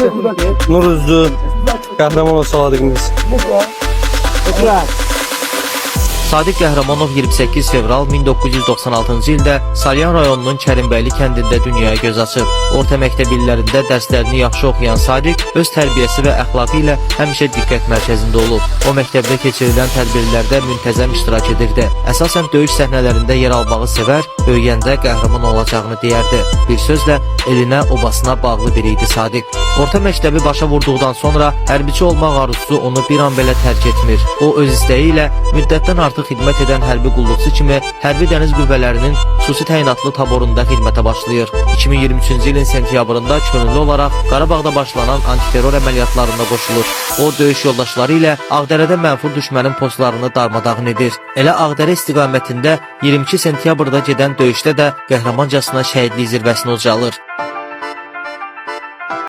Nur üzlü Qəhrəmanov Sadiqimiz. Sadiq Qəhrəmanov 28 fevral 1996-cı ildə Salyan rayonunun Kərimbəyli kəndində dünyaya göz açıb. Orta məktəb illərində dərslərini yaxşı oxuyan Sadiq öz tərbiyəsi və əxlaqı ilə həmişə diqqət mərkəzində olub. O məktəbdə keçirilən tədbirlərdə müntəzəm iştirak edirdi. Əsasən döyüş səhnələrində yer almağı sevər, böyüyəndə qəhrəman olacağını deyərdi. Bir sözlə elinə, obasına bağlı biri idi Sadiq. Orta məktəbi başa vurduqdan sonra hərbiçi olmaq arzusu onu bir an belə tərk etmir. O öz istəyi ilə müddətdən artıq xidmət edən hərbi qulluqçu kimi hərbi dəniz qüvvələrinin xüsusi təyinatlı taborunda xidmətə başlayır. 2023-cü ilin sentyabrında könüllü olaraq Qarabağda başlanan antiterror əməliyyatlarında qoşulur. O, döyüş yoldaşları ilə Ağdərədə mənfur düşmənin postlarını darmadağın edir. Elə Ağdərə istiqamətində 22 sentyabrda gedən döyüşdə də qəhrəmancasına şəhidlik zirvəsini ucalır.